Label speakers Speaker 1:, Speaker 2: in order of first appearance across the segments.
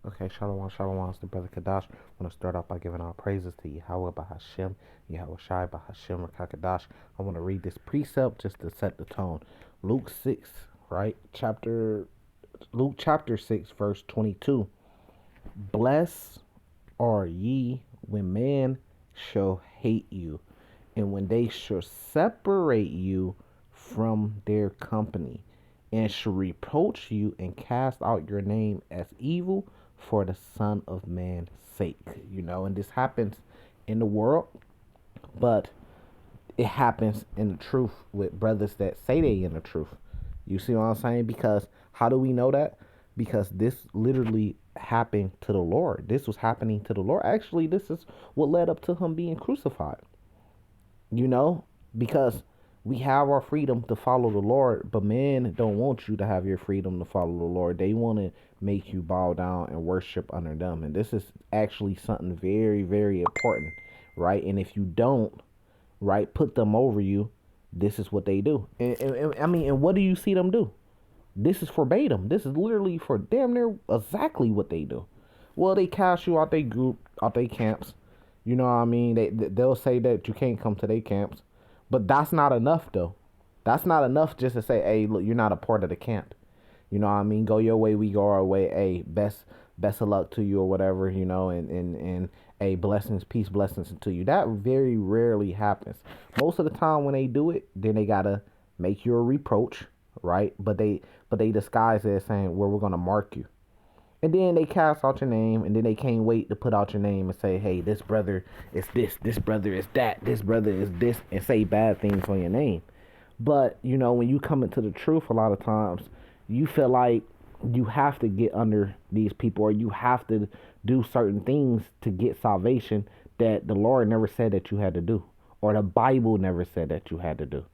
Speaker 1: Okay, Shalom, Shalom, it's the brother Kadash. I want to start off by giving all praises to Yahweh Bahashem, Yahweh Shai Bahashem Rakakadash. I want to read this precept just to set the tone. Luke 6, right? Luke chapter 6, verse 22. Blessed are ye when men shall hate you, and when they shall separate you from their company, and shall reproach you and cast out your name as evil for the Son of Man's sake. And this happens in the world, but it happens in the truth with brothers that say they in the truth. You see what I'm saying? Because how do we know that? Because this literally happened to the Lord. This was happening to the Lord. Actually, this is what led up to him being crucified. You know, because we have our freedom to follow the Lord, but men don't want you to have your freedom to follow the Lord. They want to make you bow down and worship under them. And this is actually something very, very important, right? And if you don't, right, put them over you, this is what they do. And what do you see them do? This is verbatim. This is literally for damn near exactly what they do. Well, they cast you out their group, out their camps. You know what I mean? They'll say that you can't come to their camps, but that's not enough though. That's not enough just to say, hey, look, you're not a part of the camp. You know what I mean? Go your way, we go our way. Hey, best of luck to you or whatever. And a blessings, peace, blessings to you. That very rarely happens. Most of the time when they do it, then they gotta make you a reproach, right? But they disguise it as saying, well, we're gonna mark you. And then they cast out your name, and then they can't wait to put out your name and say, hey, this brother is this brother is that, this brother is this, and say bad things on your name. But, when you come into the truth, a lot of times, you feel like you have to get under these people, or you have to do certain things to get salvation that the Lord never said that you had to do, or the Bible never said that you had to do.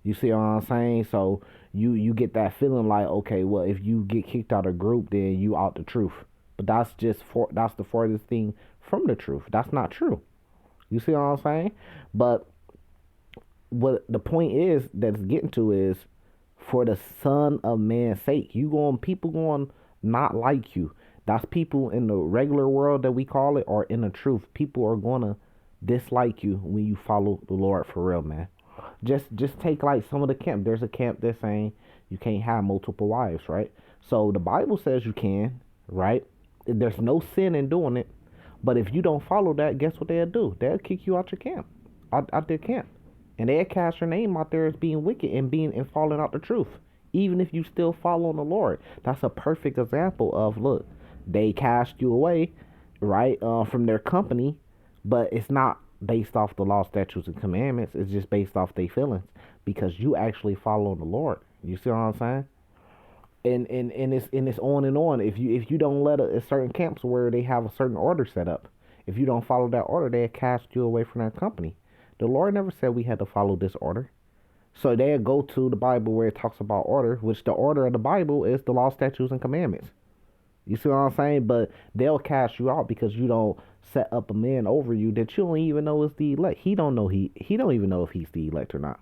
Speaker 1: You see what I'm saying? So you get that feeling like, okay, well, if you get kicked out of a group, then you out the truth. But that's the farthest thing from the truth. That's not true. You see what I'm saying? But what the point is that's getting to is, for the Son of Man's sake, people going not like you. That's people in the regular world that we call it, or in the truth. People are gonna dislike you when you follow the Lord for real, man. Just take like some of the camp. There's a camp that's saying you can't have multiple wives, right? So the Bible says you can, right? There's no sin in doing it. But if you don't follow that, guess what they'll do? They'll kick you out your camp, out their camp, and they'll cast your name out there as being wicked and falling out the truth. Even if you still following the Lord, that's a perfect example of, look, they cast you away, right, from their company, but it's not based off the law, statutes, and commandments. It's just based off their feelings, because you actually follow the Lord. You see what I'm saying? And it's on and on. If you don't let a certain camps where they have a certain order set up, if you don't follow that order, they cast you away from that company. The Lord never said we had to follow this order. So they go to the Bible where it talks about order, which the order of the Bible is the law, statutes, and commandments. You see what I'm saying? But they'll cast you out because you don't set up a man over you that you don't even know is the elect. He don't know he don't even know if he's the elect or not.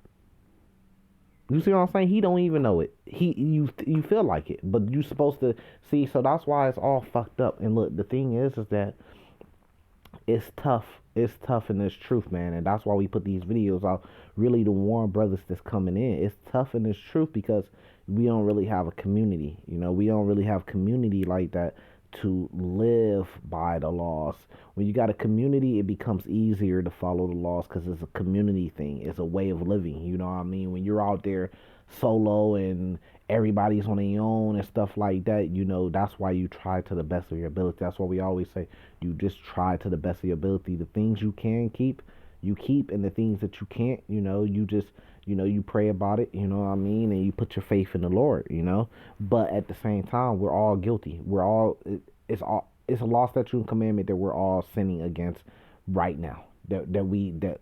Speaker 1: You see what I'm saying? He don't even know it. You feel like it, but you supposed to see. So that's why it's all fucked up. And look, the thing is that it's tough. It's tough in this truth, man, and that's why we put these videos out. Really, to warn brothers that's coming in. It's tough in this truth because we don't really have a community. We don't really have community like that to live by the laws. When you got a community, it becomes easier to follow the laws because it's a community thing. It's a way of living. You know what I mean? When you're out there solo and everybody's on their own and stuff like that, that's why you try to the best of your ability. That's why we always say you just try to the best of your ability. The things you can keep, you keep, and the things that you can't, you just you pray about it, you know what I mean, and you put your faith in the Lord, But at the same time, we're all guilty. It's a law, statute, and commandment that we're all sinning against right now. That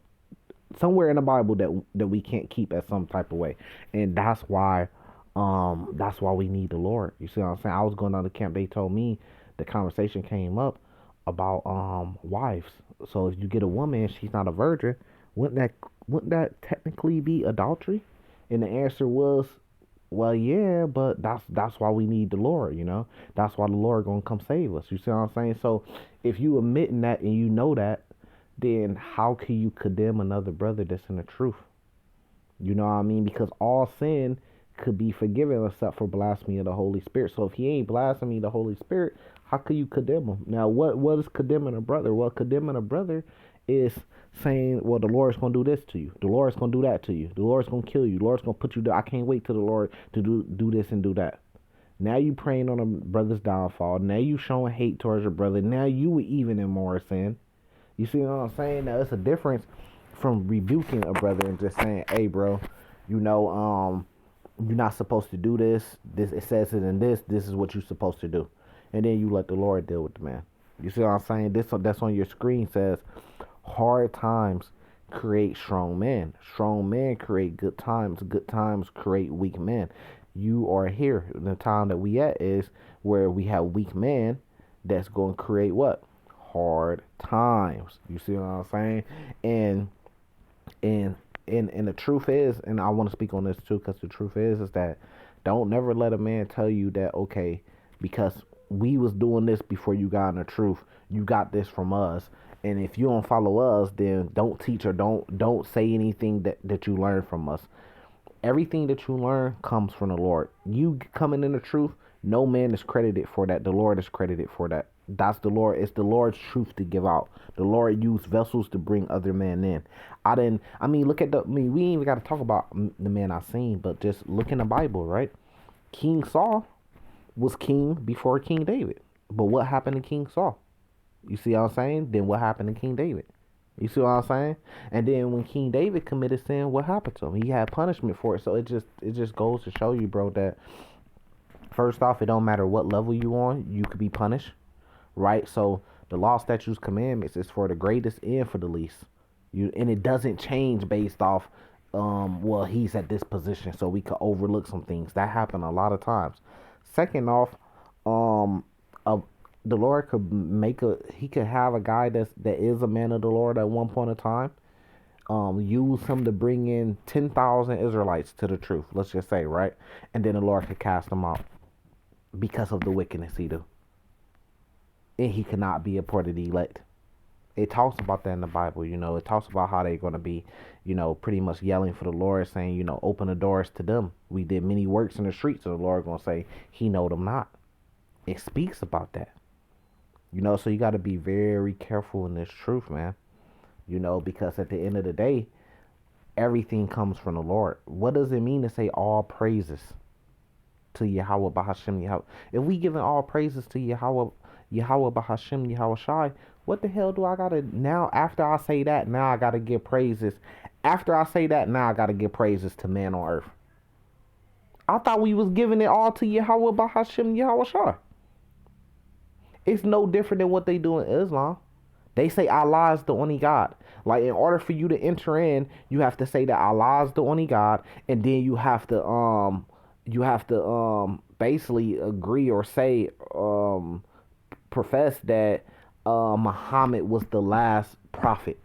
Speaker 1: somewhere in the Bible that we can't keep at some type of way, and that's why we need the Lord. You see what I'm saying? I was going down to camp. They told me the conversation came up about wives. So if you get a woman and she's not a virgin, wouldn't that technically be adultery? And the answer was Well, yeah, but that's why we need the Lord, you know. That's why the Lord gonna come save us. You see what I'm saying? So if you admitting that and you know that, then how can you condemn another brother that's in the truth? You know what I mean? Because all sin could be forgiven except for blasphemy of the Holy Spirit. So if he ain't blaspheming the Holy Spirit, how could you condemn him? Now, what is condemning a brother? Well, condemning a brother is saying, well, the Lord's gonna do this to you. The Lord's gonna do that to you. The Lord's gonna kill you. The Lord's gonna put you down. I can't wait till the Lord to do this and do that. Now you praying on a brother's downfall. Now you showing hate towards your brother. Now you were even in more sin. You see what I'm saying? Now it's a difference from rebuking a brother and just saying, "Hey, bro, you know, you're not supposed to do this. This it says it in this. This is what you're supposed to do," and then you let the Lord deal with the man. You see what I'm saying? This that's on your screen says, "Hard times create strong men. Strong men create good times. Good times create weak men." You are here. The time that we at is where we have weak men that's going to create what? Hard times. You see what I'm saying? And and and the truth is, and I want to speak on this too, because the truth is that don't never let a man tell you that, okay, because we was doing this before you got in the truth, you got this from us, and if you don't follow us, then don't teach or don't say anything that you learned from us. Everything that you learn comes from the Lord. You coming in the truth, no man is credited for that. The Lord is credited for that. That's the Lord. It's the Lord's truth to give out. The Lord used vessels to bring other men in. I didn't. I mean, look at the. I mean, we ain't even got to talk about the man I seen, but just look in the Bible, right? King Saul was king before King David. But what happened to King Saul? You see what I'm saying? Then what happened to King David? You see what I'm saying? And then when King David committed sin, what happened to him? He had punishment for it. So it just goes to show you, bro, that first off, it don't matter what level you on, you could be punished, right? So the law, statutes, commandments is for the greatest and for the least. And it doesn't change based off well, he's at this position, so we could overlook some things. That happen a lot of times. Second off, um uh, the Lord could he could have a guy that is a man of the Lord at one point in time. Use him to bring in 10,000 Israelites to the truth. Let's just say, right, and then the Lord could cast them out because of the wickedness he do, and he cannot be a part of the elect. It talks about that in the Bible. You know, it talks about how they're going to be, you know, pretty much yelling for the Lord, saying, you know, open the doors to them. We did many works in the streets, so the Lord going to say, He know them not. It speaks about that. You know, so you got to be very careful in this truth, man. You know, because at the end of the day, everything comes from the Lord. What does it mean to say all praises to Yahweh Bahashim Yahweh? If we giving all praises to Yahweh Bahashim Yahweh Shai, what the hell do I gotta now? After I say that, now I gotta give praises. After I say that, now I gotta give praises to man on earth. I thought we was giving it all to Yahweh Bahashim Yahweh Shai. It's no different than what they do in Islam. They say Allah is the only God. Like, in order for you to enter in, you have to say that Allah is the only God, and then you have to basically agree or say profess that Muhammad was the last prophet.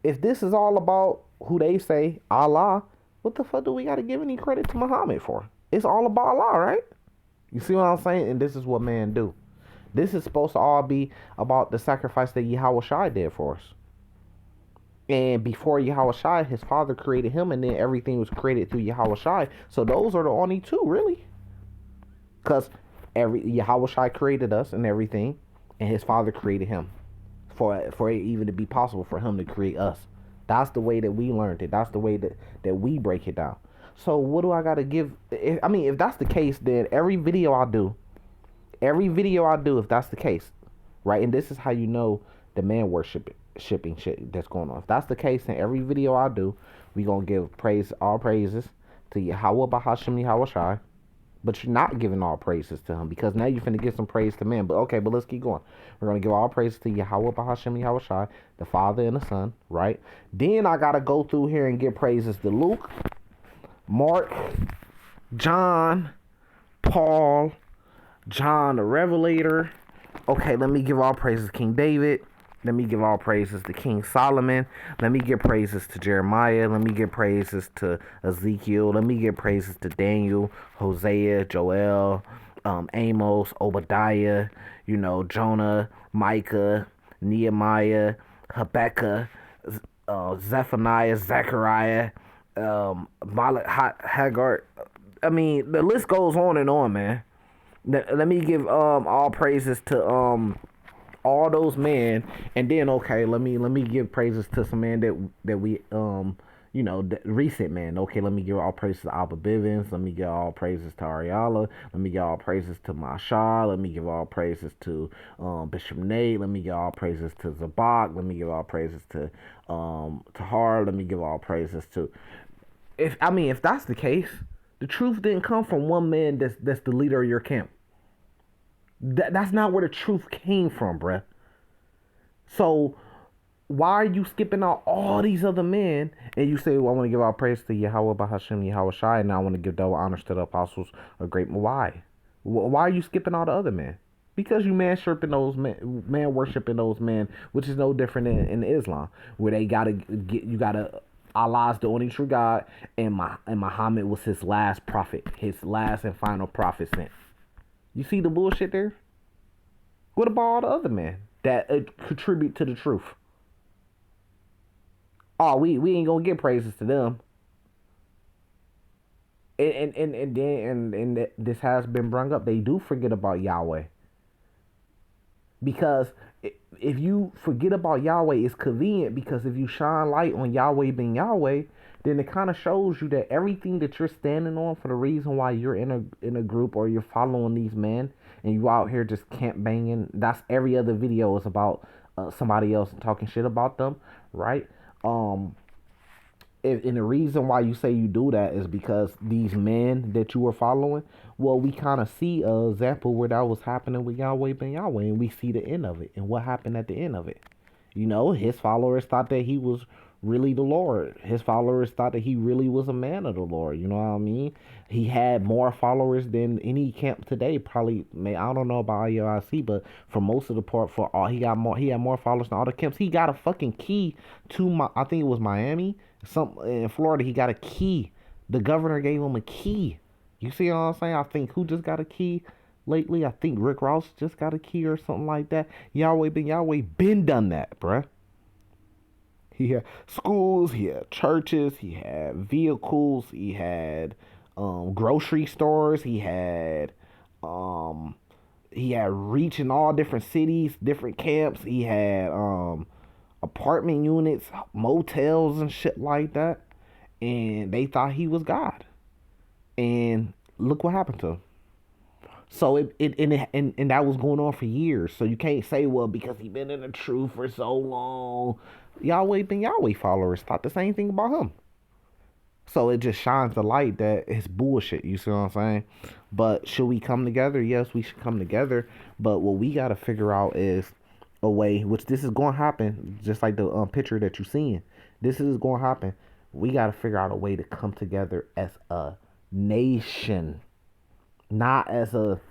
Speaker 1: If this is all about who they say Allah, what the fuck do we got to give any credit to Muhammad for? It's all about Allah, right? You see what I'm saying? And this is what man do. This is supposed to all be about the sacrifice that Yahweh Shai did for us. And before Yahweh Shai, his father created him, and then everything was created through Yahweh Shai. So those are the only two, really. Because Yahweh Shai created us and everything, and his father created him. For it even to be possible for him to create us. That's the way that we learned it. That's the way that we break it down. So what do I got to give? If that's the case, then every video I do, if that's the case, right? And this is how you know the man shipping shit that's going on. If that's the case, then every video I do, we gonna give all praises to Yahweh Bahashim Yahweh Shai. But you're not giving all praises to him, because now you're finna give some praise to man. But okay, but let's keep going. We're gonna give all praises to Yahweh Bahashim Yahweh Shai, the Father and the Son, right? Then I gotta go through here and give praises to Luke, Mark, John, Paul, John the Revelator. Okay, let me give all praises to King David, Let me give all praises to King Solomon. Let me give praises to Jeremiah. Let me give praises to Ezekiel. Let me give praises to Daniel, Hosea, Joel, Amos, Obadiah, Jonah, Micah, Nehemiah, Habakkuk, Zephaniah, Zechariah, Haggart. I mean, the list goes on and on, man. Let me give all praises to all those men, and then okay, let me give praises to some men that we recent men. Okay, let me give all praises to Alba Bivens. Let me give all praises to Ariala. Let me give all praises to Masha. Let me give all praises to Bishop Nate. Let me give all praises to Zabak. Let me give all praises to Tahar. Let me give all praises to if that's the case, the truth didn't come from one man that's the leader of your camp. That's not where the truth came from, bruh. So why are you skipping out all these other men and you say, well, I want to give all praise to Yahweh Bahashem Yahweh Shai, and I want to give double honors to the apostles of great. Why? Why are you skipping all the other men? Because you man worshiping those men, which is no different in Islam, where they gotta Allah's the only true God, and Muhammad was his last prophet, his last and final prophet sent. You see the bullshit there? What about all the other men that contribute to the truth? Oh, we ain't gonna give praises to them. And this has been brought up. They do forget about Yahweh, because if you forget about Yahweh, it's convenient, because if you shine light on Yahweh being Yahweh, then it kind of shows you that everything that you're standing on for the reason why you're in a group or you're following these men and you out here just camp banging. That's every other video is about somebody else talking shit about them, right? And the reason why you say you do that is because these men that you were following, well, we kind of see a example where that was happening with Yahweh ben Yahweh, and we see the end of it. And what happened at the end of it? His followers thought that he was really the Lord. His followers thought that he really was a man of the Lord. You know what I mean? He had more followers than any camp today. Probably, I don't know about IUIC, but for most of the part, for all he had more followers than all the camps. He got a fucking key to I think it was Miami, some in Florida. He got a key. The governor gave him a key. You see what I'm saying? I think who just got a key lately? I think Rick Ross just got a key or something like that. Yahweh been done that, bruh. He had schools, he had churches, he had vehicles, he had grocery stores, um, he had reach in all different cities, different camps. He had apartment units, motels, and shit like that. And they thought he was God. And look what happened to him. So and that was going on for years. So you can't say, well, because he been in the truth for so long. Yahweh ben Yahweh followers thought the same thing about him. So it just shines the light that it's bullshit. You see what I'm saying? But should we come together? Yes, we should come together. But what we got to figure out is a way, which this is going to happen, just like the picture that you're seeing. This is going to happen. We got to figure out a way to come together as a nation, not as a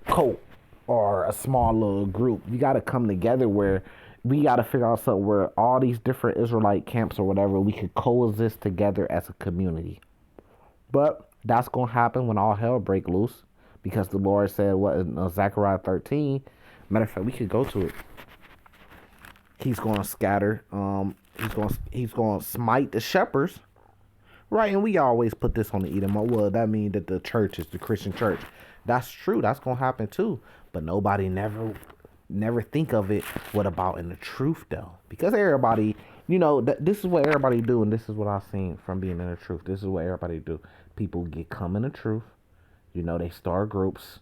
Speaker 1: cult or a small little group. We got to come together where we got to figure out something where all these different Israelite camps or whatever, we could coexist together as a community. But that's going to happen when all hell break loose, because the Lord said what in Zechariah 13. Matter of fact, we could go to it. He's going to scatter. He's going to smite the shepherds. Right, and we always put this on the Edom. Well, that means that the church is the Christian church. That's true. That's gonna happen too. But nobody never think of it. What about in the truth though? Because everybody, this is what everybody do, and this is what I've seen from being in the truth. This is what everybody do. People come in the truth. They start groups,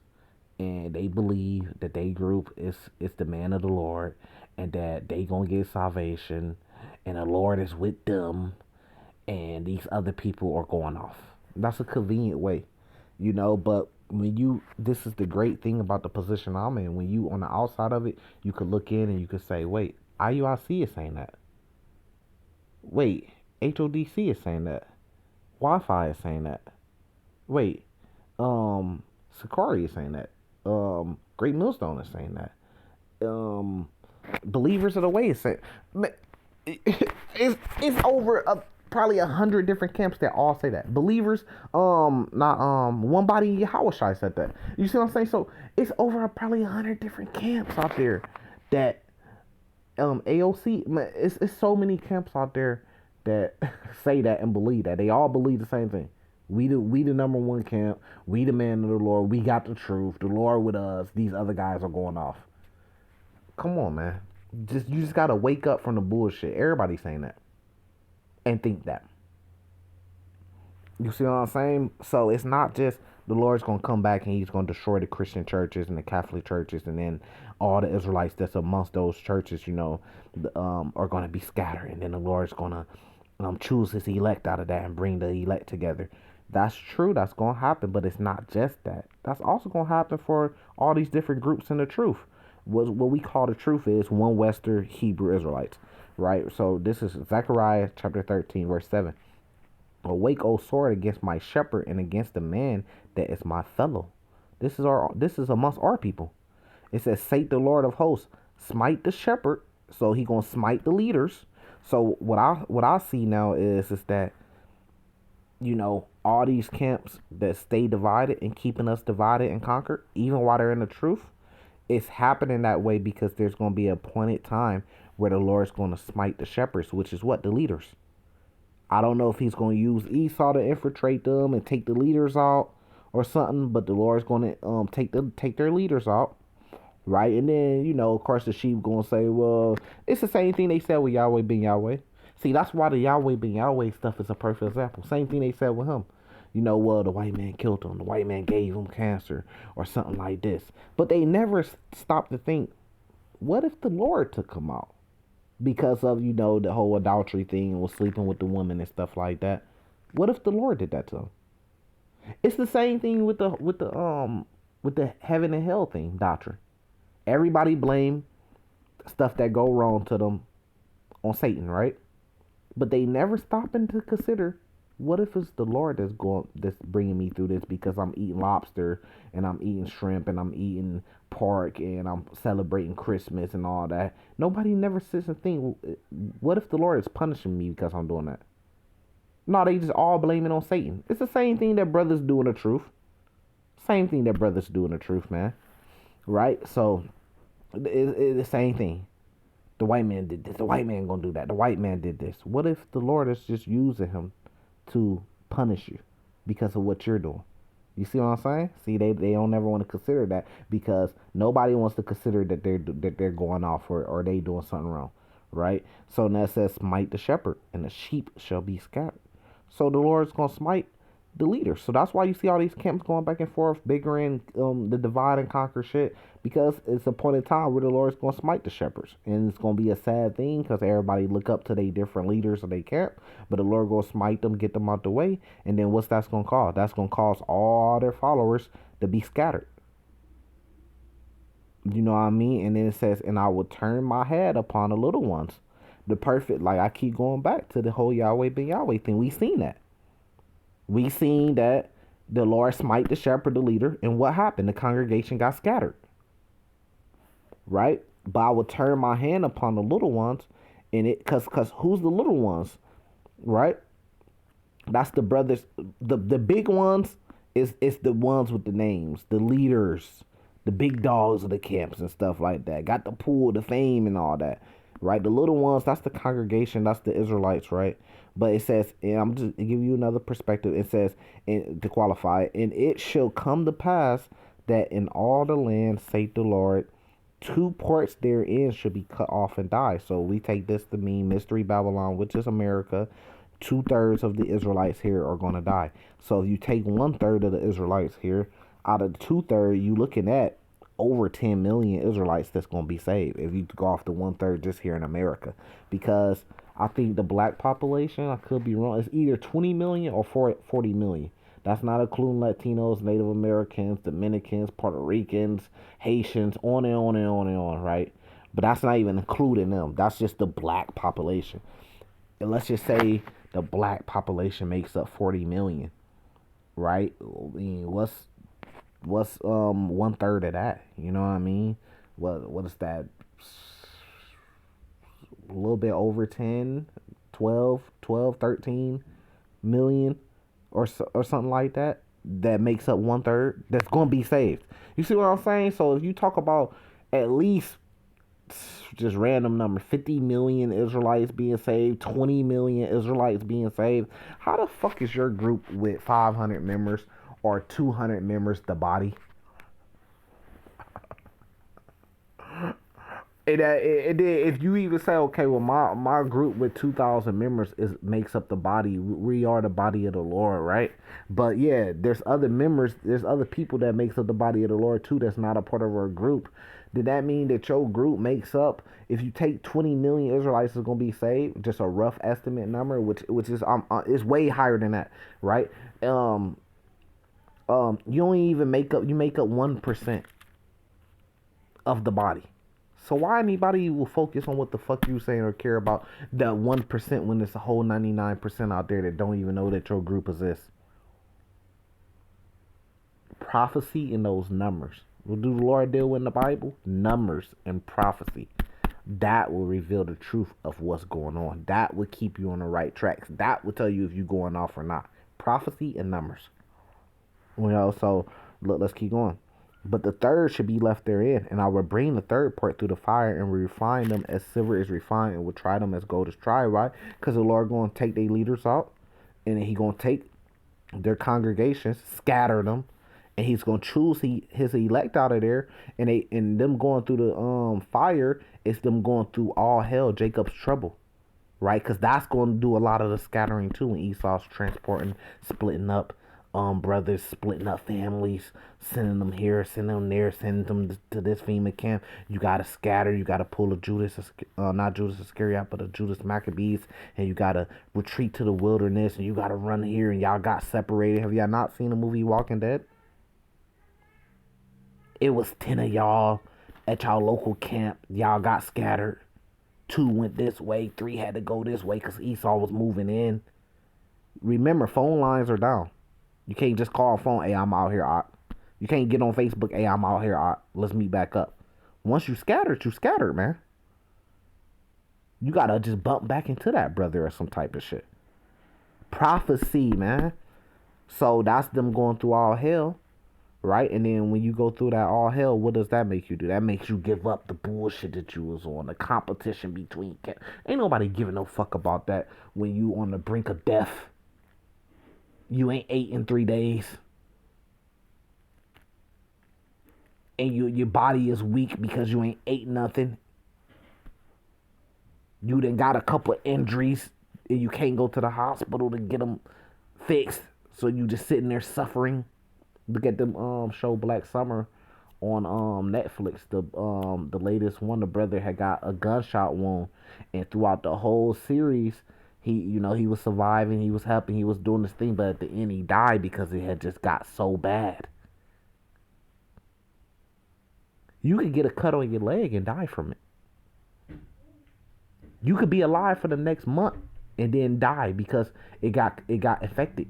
Speaker 1: and they believe that they group is the man of the Lord, and that they gonna get salvation, and the Lord is with them, and these other people are going off. That's a convenient way, but this is the great thing about the position I'm in. When you on the outside of it, you could look in and you could say, wait, IUIC is saying that. Wait, HODC is saying that. Wi-Fi is saying that. Wait, Sakari is saying that. Great Millstone is saying that. Believers of the way said, it's over probably 100 different camps that all say that. Believers, not one body Yahweh said that. You see what I'm saying? So it's over probably 100 different camps out there that AOC. It's so many camps out there that say that and believe that. They all believe the same thing. We the number one camp. We the man of the Lord. We got the truth. The Lord with us. These other guys are going off. Come on, man. You just gotta wake up from the bullshit. Everybody's saying that and think that. You see what I'm saying? So it's not just the Lord's gonna come back and he's gonna destroy the Christian churches and the Catholic churches, and then all the Israelites that's amongst those churches, are gonna be scattered, and then the Lord's gonna choose his elect out of that and bring the elect together. That's true. That's gonna happen, but it's not just that. That's also gonna happen for all these different groups in the truth. What we call the truth is one Western Hebrew Israelites, right? So this is Zechariah chapter 13, verse 7. Awake, O sword, against my shepherd and against the man that is my fellow. This is amongst our people. It says, Sate the Lord of hosts, smite the shepherd. So he gonna smite the leaders. So what I see now is that, all these camps that stay divided and keeping us divided and conquered, even while they're in the truth, it's happening that way because there's gonna be a appointed time where the Lord's gonna smite the shepherds, which is what? The leaders. I don't know if he's going to use Esau to infiltrate them and take the leaders out or something, but the Lord's going to take their leaders out, right? And then of course, the sheep going to say, well, it's the same thing they said with Yahweh being Yahweh. See, that's why the Yahweh being Yahweh stuff is a perfect example. Same thing they said with him. Well, the white man killed him. The white man gave him cancer or something like this. But they never stopped to think, what if the Lord took him out? Because of the whole adultery thing and was sleeping with the woman and stuff like that. What if the Lord did that to him? It's the same thing with the heaven and hell thing doctrine. Everybody blame stuff that go wrong to them on Satan, right? But they never stop to consider, what if it's the Lord that's bringing me through this because I'm eating lobster and I'm eating shrimp and I'm eating pork and I'm celebrating Christmas and all that. Nobody never sits and think, what if the Lord is punishing me because I'm doing that? No, they just all blame it on Satan. It's the same thing that brothers do in the truth. Same thing that brothers do in the truth, man. Right? So it's the same thing. The white man did this. The white man gonna do that. The white man did this. What if the Lord is just using him to punish you because of what you're doing? You see what I'm saying? See, they don't ever want to consider that because nobody wants to consider that they're going off or they doing something wrong, right? So now it says, smite the shepherd, and the sheep shall be scattered. So the Lord's gonna smite the leaders. So that's why you see all these camps going back and forth, bickering, the divide and conquer shit, because it's a point in time where the Lord's gonna smite the shepherds, and it's gonna be a sad thing because everybody look up to their different leaders of their camp, but the Lord gonna smite them, get them out the way, and then what's that's gonna cause? That's gonna cause all their followers to be scattered. You know what I mean? And then it says, and I will turn my head upon the little ones. The perfect, like I keep going back to the whole Yahweh ben Yahweh thing. We seen that. We seen that the Lord smite the shepherd, the leader, and what happened? The congregation got scattered. Right? But I will turn my hand upon the little ones, and it cause who's the little ones? Right? That's the brothers. The big ones is the ones with the names, the leaders, the big dogs of the camps and stuff like that. Got the pool, the fame, and all that. Right? The little ones, that's the congregation, that's the Israelites, right? But it says, and I'm just give you another perspective. It says, and to qualify, and it shall come to pass that in all the land, saith the Lord, two parts therein should be cut off and die. So we take this to mean Mystery Babylon, which is America. 2/3 of the Israelites here are going to die. So if you take 1/3 of the Israelites here, out of the 2/3, you looking at over 10 million Israelites that's going to be saved if you go off the 1/3 just here in America. Because I think the black population, I could be wrong, it's either 20 million or 40 million. That's not including Latinos, Native Americans, Dominicans, Puerto Ricans, Haitians, on and on and on and on, right? But that's not even including them. That's just the black population. And let's just say the black population makes up 40 million, right? I mean, what's 1/3 of that? You know what I mean? What is that? a little bit over 10, 12, 13 million or something like that, that makes up one third that's going to be saved. You see what I'm saying? So if you talk about at least just random number 50 million Israelites being saved, 20 million Israelites being saved, how the fuck is your group with 500 members or 200 members the body? If you even say, okay, well, my group with 2,000 members is makes up the body. We are the body of the Lord, right? But yeah, there's other members, there's other people that makes up the body of the Lord too. That's not a part of our group. Did that mean that your group makes up? If you take 20 million Israelites is gonna be saved, just a rough estimate number, which is is way higher than that, right? You only even make up, you make up 1% of the body. So why anybody will focus on what the fuck you saying or care about that 1% when there's a whole 99% out there that don't even know that your group exists? Prophecy in those numbers. What do the Lord deal with in the Bible? Numbers and prophecy. That will reveal the truth of what's going on. That will keep you on the right tracks. That will tell you if you're going off or not. Prophecy and numbers. So look, let's keep going. But the third should be left therein, and I will bring the third part through the fire and refine them as silver is refined, and will try them as gold is tried, right? Because the Lord going to take their leaders out, and then he going to take their congregations, scatter them, and he's going to choose his elect out of there, and them going through the fire is them going through all hell, Jacob's trouble, right? Because that's going to do a lot of the scattering too when Esau's transporting, splitting up brothers, splitting up families, sending them here, sending them there, sending them to this FEMA camp. You gotta scatter. You gotta pull a Judas, not Judas Iscariot, but a Judas Maccabees, and you gotta retreat to the wilderness, and you gotta run here, and y'all got separated. Have y'all not seen the movie Walking Dead? It was 10 of y'all at y'all local camp. Y'all got scattered. 2 went this way. 3 had to go this way because Esau was moving in. Remember, phone lines are down. You can't just call a phone, hey, I'm out here. You can't get on Facebook, hey, I'm out here. Let's meet back up. Once you scattered, man. You got to just bump back into that brother or some type of shit. Prophecy, man. So that's them going through all hell, right? And then when you go through that all hell, what does that make you do? That makes you give up the bullshit that you was on, the competition between. Ain't nobody giving no fuck about that when you on the brink of death. You ain't ate in 3 days. And your body is weak because you ain't ate nothing. You done got a couple of injuries and you can't go to the hospital to get them fixed. So you just sitting there suffering. Look at them show Black Summer on Netflix. The latest one, the brother had got a gunshot wound, and throughout the whole series, he was surviving, he was helping, he was doing this thing, but at the end he died because it had just got so bad. You could get a cut on your leg and die from it. You could be alive for the next month and then die because it got infected.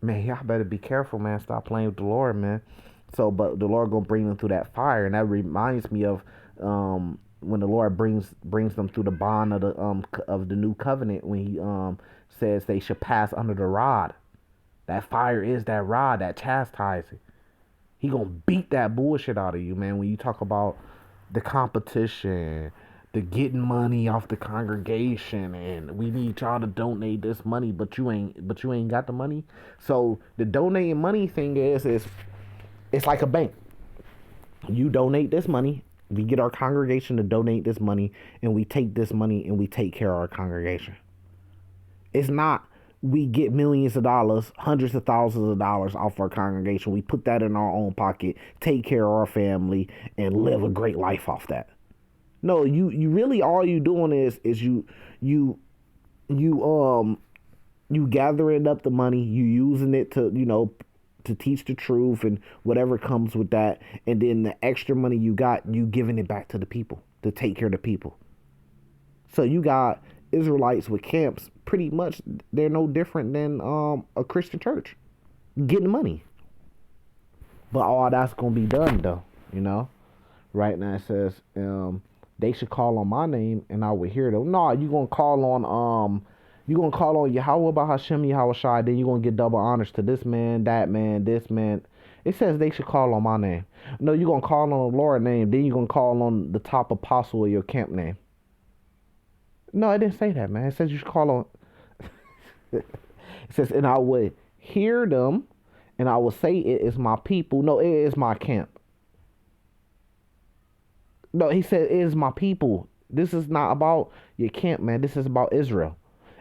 Speaker 1: Man, y'all better be careful, man. Stop playing with the Lord, man. So, but the Lord gonna bring them through that fire, and that reminds me of when the Lord brings them through the bond of the new covenant, when he says they should pass under the rod. That fire is that rod, that chastising. He gonna beat that bullshit out of you, man. When you talk about the competition, the getting money off the congregation, and we need y'all to donate this money, but you ain't got the money. So the donating money thing is it's like a bank. You donate this money, we get our congregation to donate this money, and we take this money and we take care of our congregation. It's not we get millions of dollars, hundreds of thousands of dollars off our congregation. We put that in our own pocket, take care of our family, and live a great life off that. No, you really, all you doing is you gathering up the money, you using it to teach the truth and whatever comes with that, and then the extra money you got, you giving it back to the people to take care of the people. So you got Israelites with camps, pretty much they're no different than a Christian church getting money. But all that's gonna be done though, Right now it says, they should call on my name and I will hear them. No, you gonna call on Yahweh Bahashem Yahweh Shai, then you gonna get double honors to this man, that man, this man. It says they should call on my name. No, you gonna call on the Lord name, then you gonna call on the top apostle of your camp name. No, it didn't say that, man. It says you should call on. It says, and I would hear them, and I will say it is my people. No, it is my camp. No, he said it is my people. This is not about your camp, man. This is about Israel.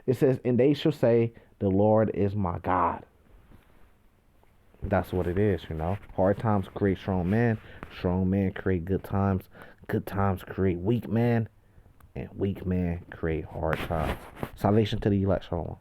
Speaker 1: It says, and they shall say, the Lord is my God. That's what it is, you know. Hard times create strong men. Strong men create good times. Good times create weak men. And weak men create hard times. Salvation to the elect. Shalom.